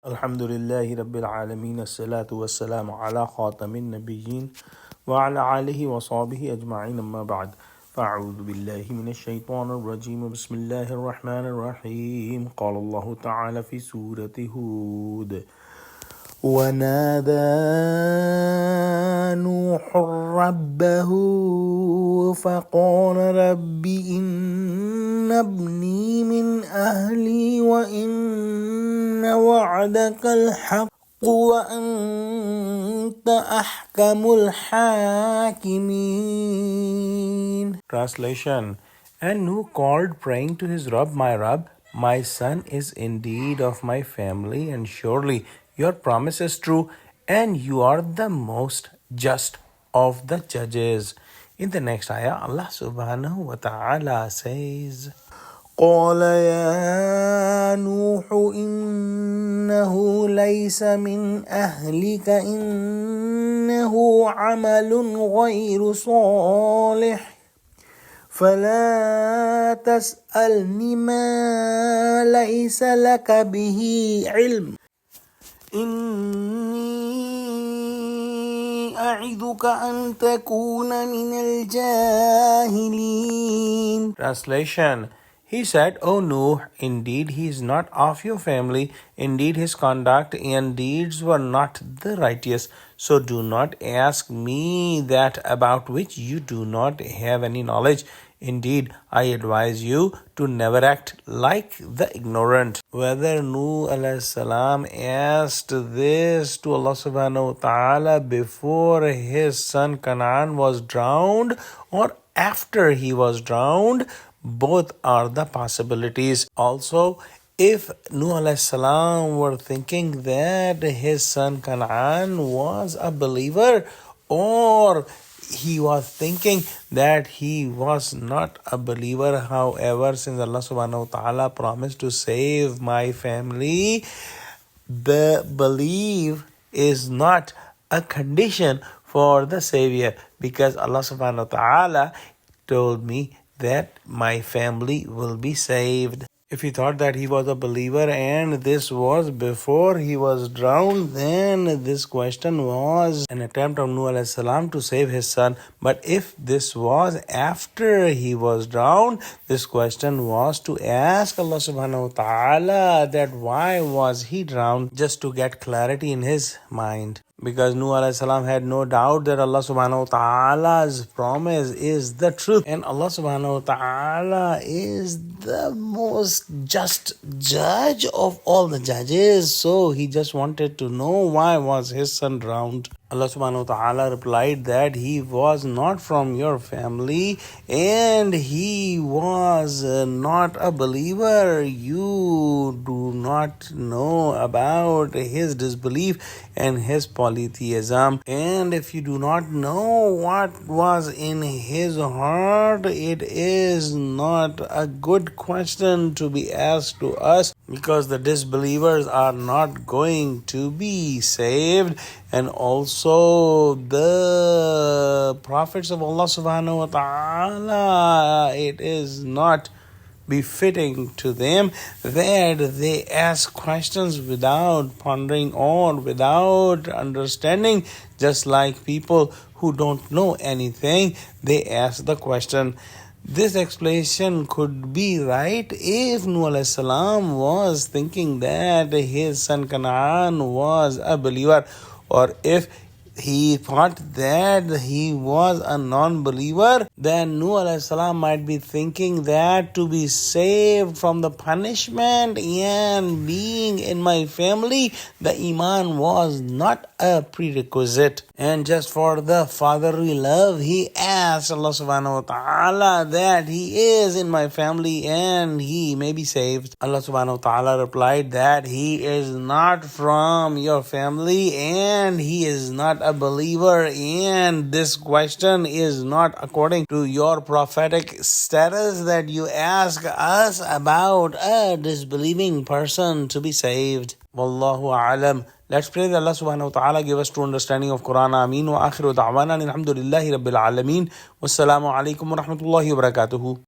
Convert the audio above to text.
Alhamdulillahi Rabbil Alameen, as-salatu was-salamu ala khatamin nabiyyin wa ala alihi wa sahbihi ajma'in, amma ba'd. Fa'udhu billahi minash shaitanir rajim. Bismillahir rahmanir rahim. Qala Allahu ta'ala fi surati Hud. ونادى نوح ربه فقال رب إن ابني من أهلي وإن وعدك الحق وأنت أحكم الحاكمين. Translation. And Nuh called, praying to his Rabb, my Rabb, my son is indeed of my family, and surely your promise is true, and you are the most just of the judges. In the next ayah, Allah subhanahu wa ta'ala says, قال يا نوح إنه ليس من أهلك إنه عمل غير صالح فلا تسألني ما ليس لك به علم إني أعظك أن تكون من الجاهلين. Translation. He said, O Nuh, indeed he is not of your family. Indeed his conduct and deeds were not the righteous. So do not ask me that about which you do not have any knowledge. Indeed, I advise you to never act like the ignorant. Whether Nuh alayhi salam asked this to Allah subhanahu wa ta'ala before his son Canaan was drowned or after he was drowned, both are the possibilities. Also, if Nuh alayhi salam were thinking that his son Canaan was a believer, or he was thinking that he was not a believer, however, since Allah subhanahu wa ta'ala promised to save my family, the belief is not a condition for the savior, because Allah subhanahu wa ta'ala told me that my family will be saved. If he thought that he was a believer and this was before he was drowned, then this question was an attempt of Nuh alayhi salam to save his son. But if this was after he was drowned, this question was to ask Allah subhanahu wa ta'ala that why was he drowned, just to get clarity in his mind. Because Nuh alayhi salam had no doubt that Allah subhanahu wa ta'ala's promise is the truth. And Allah subhanahu wa ta'ala is the most just judge of all the judges. So he just wanted to know why was his son drowned. Allah subhanahu wa ta'ala replied that he was not from your family and he was not a believer. You do not know about his disbelief and his polytheism. And if you do not know what was in his heart, it is not a good question to be asked to us, because the disbelievers are not going to be saved. And also the prophets of Allah subhanahu wa ta'ala, it is not befitting to them that they ask questions without pondering or without understanding. Just like people who don't know anything, they ask the question. This explanation could be right if Nuh alayhi salam was thinking that his son Canaan was a believer, or if he thought that he was a non-believer, then Nuh alayhi salam might be thinking that to be saved from the punishment and being in my family, the iman was not a prerequisite. And just for the fatherly love, he asked Allah subhanahu wa ta'ala that he is in my family and he may be saved. Allah subhanahu wa ta'ala replied that he is not from your family and he is not a believer, and this question is not according to your prophetic status that you ask us about a disbelieving person to be saved. Wallahu a'lam. Let's pray that Allah subhanahu wa ta'ala give us true understanding of Quran. Ameen. Wa akhiru da'wana alhamdulillahi rabbil alameen. Wassalamu alaikum wa rahmatullahi wa barakatuhu.